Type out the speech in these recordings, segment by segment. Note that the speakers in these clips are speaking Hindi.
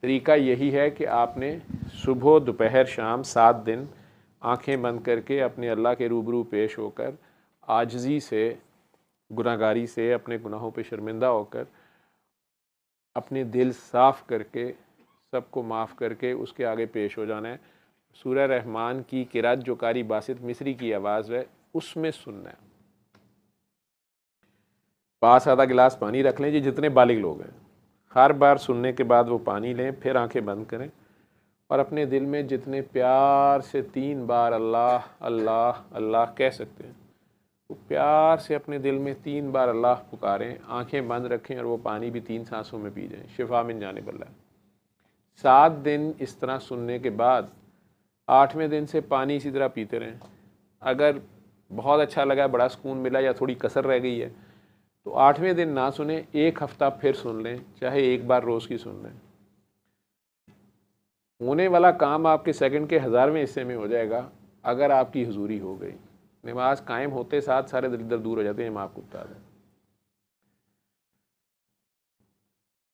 तरीका यही है कि आपने सुबह दोपहर शाम 7 दिन आंखें बंद करके अपने अल्लाह के रूबरू पेश होकर आजिज़ी से, गुनाहगारी से, अपने गुनाहों पे शर्मिंदा होकर, अपने दिल साफ़ करके, सबको माफ़ करके उसके आगे पेश हो जाना है। सूरह रहमान की किरात जो कारी बासित मिस्री की आवाज़ है उसमें सुनना है। पास आधा गिलास पानी रख लें जी, जितने बालिग लोग हैं। हर बार सुनने के बाद वो पानी लें, फिर आंखें बंद करें और अपने दिल में जितने प्यार से 3 बार अल्लाह अल्लाह अल्लाह कह सकते हैं, वो प्यार से अपने दिल में 3 बार अल्लाह पुकारें, आंखें बंद रखें और वो पानी भी 3 सांसों में पी जाएं। शिफा मिन जानिबिल्लाह। 7 दिन इस तरह सुनने के बाद 8वें दिन से पानी इसी तरह पीते रहें। अगर बहुत अच्छा लगा, बड़ा सुकून मिला या थोड़ी कसर रह गई है तो 8वें दिन ना सुने, 1 हफ़्ता फिर सुन लें, चाहे 1 बार रोज़ की सुन लें। होने वाला काम आपके सेकंड के 1000वें हिस्से में हो जाएगा अगर आपकी हुजूरी हो गई। नमाज कायम होते साथ सारे दर दूर हो जाते हैं। हम आपको बता दें।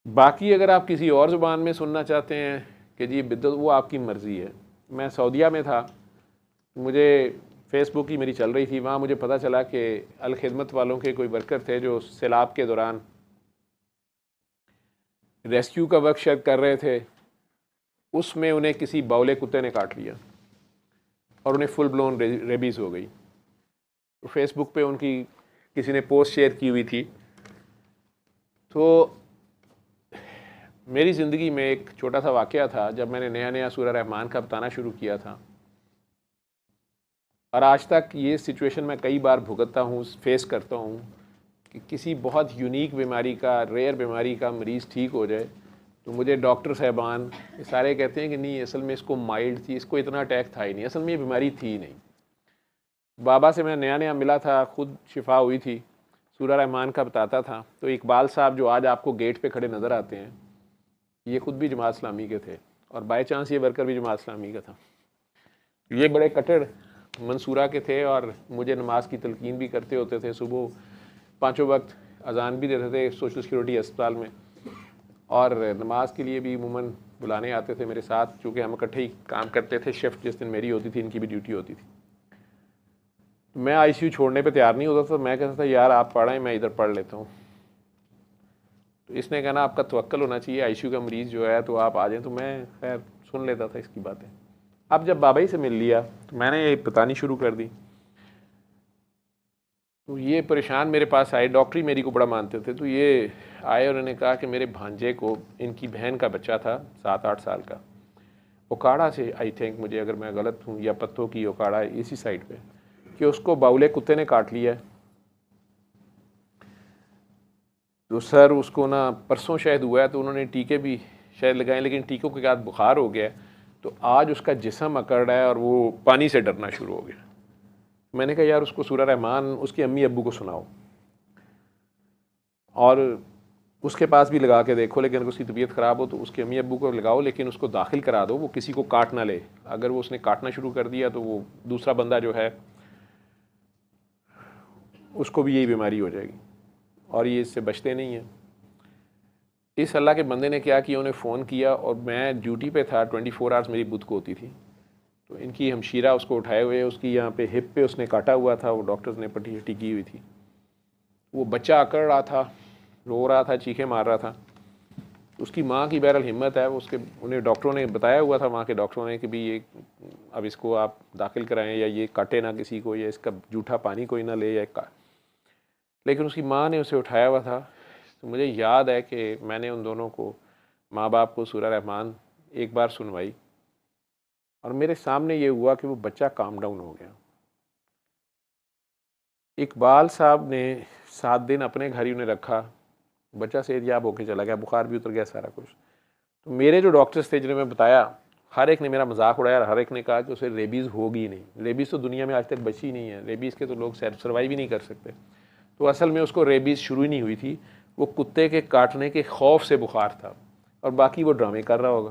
बाकी अगर आप किसी और ज़ुबान में सुनना चाहते हैं कि जी बिद्दत, वो आपकी मर्ज़ी है। मैं सऊदीया में था, मुझे फ़ेसबुक की मेरी चल रही थी, वहाँ मुझे पता चला कि अल खिदमत वालों के कोई वर्कर थे जो सैलाब के दौरान रेस्क्यू का वर्क शायद कर रहे थे। उसमें उन्हें किसी बावले कुत्ते ने काट लिया और उन्हें फुल ब्लोन रेबीज़ हो गई। तो फेसबुक पे उनकी किसी ने पोस्ट शेयर की हुई थी। तो मेरी ज़िंदगी में एक छोटा सा वाक़या था जब मैंने नया नया सूरह रहमान का बताना शुरू किया था, और आज तक ये सिचुएशन मैं कई बार भुगतता हूँ, फेस करता हूँ कि किसी बहुत यूनिक बीमारी का, रेयर बीमारी का मरीज़ ठीक हो जाए तो मुझे डॉक्टर साहबान ये सारे कहते हैं कि नहीं, असल में इसको माइल्ड थी, इसको इतना अटैक था ही नहीं, असल में ये बीमारी थी ही नहीं। बाबा से मैं नया नया मिला था, खुद शिफा हुई थी, सूरह रहमान का बताता था। तो इकबाल साहब जो आज आपको गेट पे खड़े नज़र आते हैं, ये खुद भी जमात इस्लामी के थे और बाय चांस ये वर्कर भी जमात इस्लामी का था। ये बड़े कट्टर मंसूरा के थे और मुझे नमाज की तलकीन भी करते होते थे। सुबह 5 वक्त अजान भी देते थे सोशल सिक्योरिटी अस्पताल में, और नमाज के लिए भी अमूमन बुलाने आते थे मेरे साथ, चूँकि हम इकट्ठे ही काम करते थे। शिफ्ट जिस दिन मेरी होती थी, इनकी भी ड्यूटी होती थी। मैं आईसीयू छोड़ने पे तैयार नहीं होता था। मैं कहता था यार आप पढ़ें, मैं इधर पढ़ लेता हूँ। तो इसने कहना आपका तवक्कल होना चाहिए, आईसीयू का मरीज़ जो है तो आप आ जाएँ। तो मैं खैर सुन लेता था इसकी बातें। अब जब बाबा ही से मिल लिया तो मैंने ये बतानी शुरू कर दी। तो ये परेशान मेरे पास आए, डॉक्टर ही मेरी को बड़ा मानते थे। तो ये आए और उन्होंने कहा कि मेरे भांजे को, इनकी बहन का बच्चा था 7-8 साल का, ओकाड़ा से, आई थिंक, मुझे अगर मैं गलत हूँ, या पत्तों की ओकाड़ा है इसी साइड पे, कि उसको बाउले कुत्ते ने काट लिया है। तो सर उसको ना परसों शायद हुआ है, तो उन्होंने टीके भी शायद लगाए, लेकिन टीकों के बाद बुखार हो गया। तो आज उसका जिस्म अकड़ रहा है और वो पानी से डरना शुरू हो गया। मैंने कहा यार उसको सूरह रहमान उसके अम्मी अब्बू को सुनाओ और उसके पास भी लगा के देखो, लेकिन अगर उसकी तबीयत ख़राब हो तो उसके अम्मी अब्बू को लगाओ, लेकिन उसको दाखिल करा दो, वो किसी को काट ना ले। अगर वो उसने काटना शुरू कर दिया तो वो दूसरा बंदा जो है उसको भी यही बीमारी हो जाएगी और ये इससे बचते नहीं हैं। इस अल्लाह के बंदे ने क्या किया, उन्हें फ़ोन किया और मैं ड्यूटी पे था, 24 आवर्स मेरी बुध को होती थी। तो इनकी हमशीरा उसको उठाए हुए, उसकी यहाँ पे हिप पे उसने काटा हुआ था, वो डॉक्टर्स ने पट्टी हट्टी की हुई थी। वो बच्चा अकड़ रहा था, रो रहा था, चीखें मार रहा था। उसकी माँ की बहरहाल हिम्मत है, उसके उन्हें डॉक्टरों ने बताया हुआ था, वहाँ के डॉक्टरों ने, कि भी ये अब इसको आप दाखिल कराएं या ये काटे ना किसी को, या इसका जूठा पानी कोई ना ले, या लेकिन उसकी माँ ने उसे उठाया हुआ था। तो मुझे याद है कि मैंने उन दोनों को, माँ बाप को, सूरह रहमान एक बार सुनवाई और मेरे सामने ये हुआ कि वो बच्चा काम डाउन हो गया। इकबाल साहब ने 7 दिन अपने घर ही उन्हें रखा, बच्चा सेहतयाब होकर चला गया, बुखार भी उतर गया, सारा कुछ। तो मेरे जो डॉक्टर्स थे जिन्हें मैं बताया, हर एक ने मेरा मजाक उड़ाया और हर एक ने कहा कि उसे रेबीज़ होगी नहीं। रेबीज़ तो दुनिया में आज तक बची नहीं है, रेबीज़ के तो लोग सर्वाइव ही नहीं कर सकते। तो असल में उसको रेबीज़ शुरू ही नहीं हुई थी, वो कुत्ते के काटने के खौफ से बुखार था और बाकी वो ड्रामे कर रहा होगा।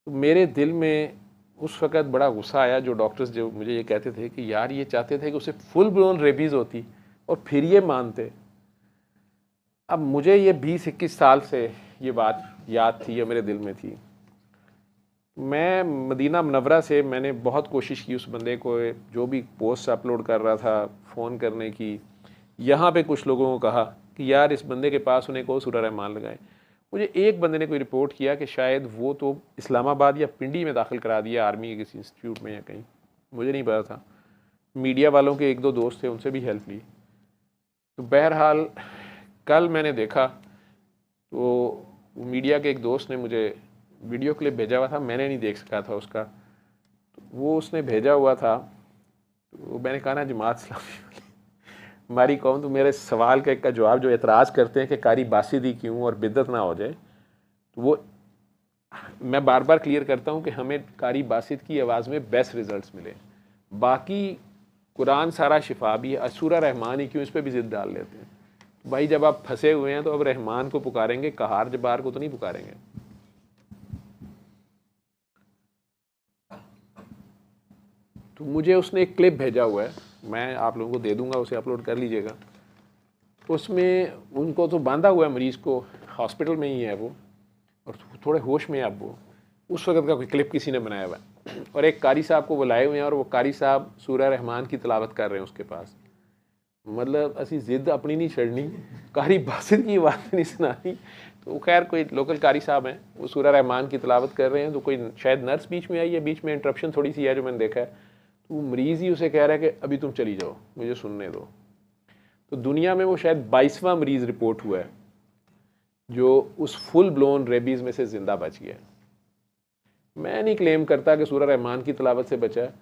तो मेरे दिल में उस वक़्त बड़ा गुस्सा आया, जो डॉक्टर्स जो मुझे ये कहते थे कि यार ये चाहते थे कि उसे फुल ब्लोन रेबीज़ होती और फिर ये मानते। अब मुझे ये 20-21 साल से ये बात याद थी या मेरे दिल में थी। मैं मदीना मुनव्वरा से मैंने बहुत कोशिश की उस बंदे को, जो भी पोस्ट अपलोड कर रहा था, फ़ोन करने की। यहाँ पे कुछ लोगों को कहा कि यार इस बंदे के पास उन्हें को सूरह रहमान लगाएं। मुझे एक बंदे ने कोई रिपोर्ट किया कि शायद वो तो इस्लामाबाद या पिंडी में दाखिल करा दिया आर्मी के किसी इंस्टीट्यूट में या कहीं, मुझे नहीं पता था। मीडिया वालों के एक दो दोस्त थे, उनसे भी हेल्प ली। तो बहरहाल कल मैंने देखा तो मीडिया के एक दोस्त ने मुझे वीडियो क्लिप भेजा हुआ था, मैंने नहीं देख सका था उसका। तो वो उसने भेजा हुआ था, तो मैंने कहा ना जमात इस्लामी वाली हमारी कौम तो मेरे सवाल का जवाब जो एतराज़ करते हैं कि कारी बासिदी क्यों और बिद्दत ना हो जाए, तो वो मैं बार बार क्लियर करता हूँ कि हमें कारी बासिद की आवाज़ में बेस्ट रिजल्ट्स मिले। बाकी कुरान सारा शिफा भी है, सूरह रहमान ही क्यों, इस पर भी ज़िद डाल लेते हैं। भाई जब आप फंसे हुए हैं तो अब रहमान को पुकारेंगे, कहार जबार को तो नहीं पुकारेंगे। तो मुझे उसने एक क्लिप भेजा हुआ है, मैं आप लोगों को दे दूंगा, उसे अपलोड कर लीजिएगा। उसमें उनको तो बांधा हुआ है, मरीज़ को हॉस्पिटल में ही है वो, और थोड़े होश में है अब वो। उस वक्त का कोई क्लिप किसी ने बनाया हुआ है और एक कारी साहब को बुलाए हुए हैं और वो कारी साहब सूरह रहमान की तिलावत कर रहे हैं उसके पास। मतलब असी जिद अपनी नहीं छड़नी, कारी बासित की बात नहीं सुनानी। तो खैर कोई लोकल कारी साहब हैं, वो सूरह रहमान की तिलावत कर रहे हैं। तो कोई शायद नर्स बीच में आई है, बीच में इंटरप्शन थोड़ी सी है जो मैंने देखा है। तो वो मरीज़ ही उसे कह रहा है कि अभी तुम चली जाओ, मुझे सुनने दो। तो दुनिया में वो शायद 22वां मरीज़ रिपोर्ट हुआ है जो उस फुल ब्लोन रेबीज़ में से ज़िंदा बच गया। मैं नहीं क्लेम करता कि सूरह रहमान की तिलावत से बचा है,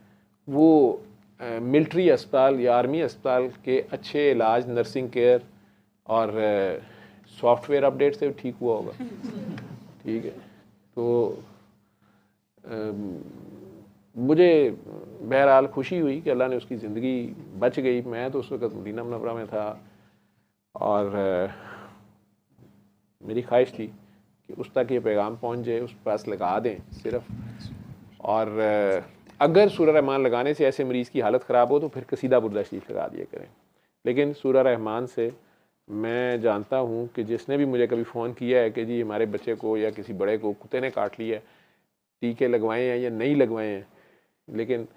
वो मिलिट्री अस्पताल या आर्मी अस्पताल के अच्छे इलाज, नर्सिंग केयर और सॉफ्टवेयर अपडेट से ठीक हुआ होगा। ठीक है, तो मुझे बहरहाल खुशी हुई कि अल्लाह ने उसकी ज़िंदगी बच गई। मैं तो उस वक़्त मदीना मुनव्वरा में था और मेरी ख्वाहिश थी कि उस तक ये पैगाम पहुंच जाए, उस पास लगा दें सिर्फ। और अगर सूरह रहमान लगाने से ऐसे मरीज़ की हालत ख़राब हो तो फिर कसीदा बुर्दा शरीफ लगा दिया करें। लेकिन सूरह रहमान से मैं जानता हूँ कि जिसने भी मुझे कभी फ़ोन किया है कि जी हमारे बच्चे को या किसी बड़े को कुत्ते ने काट लिया है, टीके लगवाए हैं या नहीं लगवाए हैं, लेकिन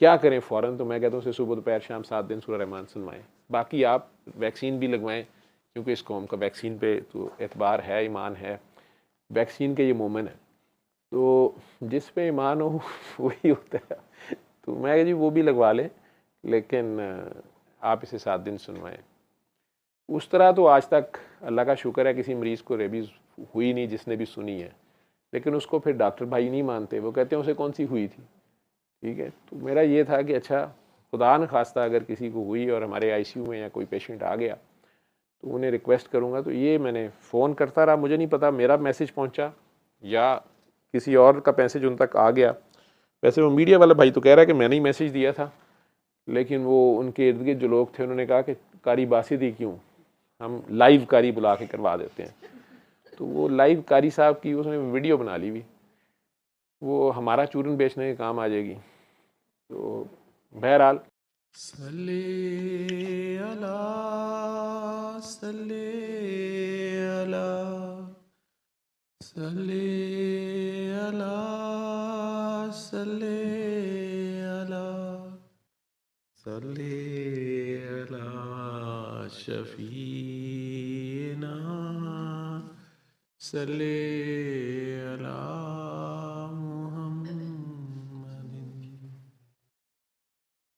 क्या करें फ़ौरन, तो मैं कहता हूँ उसे सुबह दोपहर शाम 7 दिन सूरह रहमान सुनवाएं। बाकी आप वैक्सीन भी लगवाएं, क्योंकि इस कौम का वैक्सीन पे तो एतबार है, ईमान है। वैक्सीन के ये मोमेन है, तो जिस पे ईमान हो वही होता है। तो मैं जी वो भी लगवा लें, लेकिन आप इसे 7 दिन सुनवाएं। उस तरह तो आज तक अल्लाह का शुक्र है किसी मरीज़ को रेबीज़ हुई नहीं जिसने भी सुनी है। लेकिन उसको फिर डॉक्टर भाई नहीं मानते, वो कहते हैं उसे कौन सी हुई थी। ठीक है, तो मेरा ये था कि अच्छा खुदा न खास्ता अगर किसी को हुई और हमारे आईसीयू में या कोई पेशेंट आ गया तो उन्हें रिक्वेस्ट करूँगा। तो ये मैंने फ़ोन करता रहा, मुझे नहीं पता मेरा मैसेज पहुँचा या किसी और का मैसेज उन तक आ गया। वैसे वो मीडिया वाला भाई तो कह रहा है कि मैंने ही मैसेज दिया था, लेकिन वो उनके इर्द गिर्द जो लोग थे उन्होंने कहा कि कारी बासिदी क्यों, हम लाइव कारी बुला के करवा देते हैं। तो वो लाइव कारी साहब की उसने वीडियो बना ली हुई, वो हमारा चूरन बेचने के काम आ जाएगी। तो बहरहाल सल्ले अला सल्ले अला सल्ले अला सल्ले अला सल्ले अला शफीना सल्ले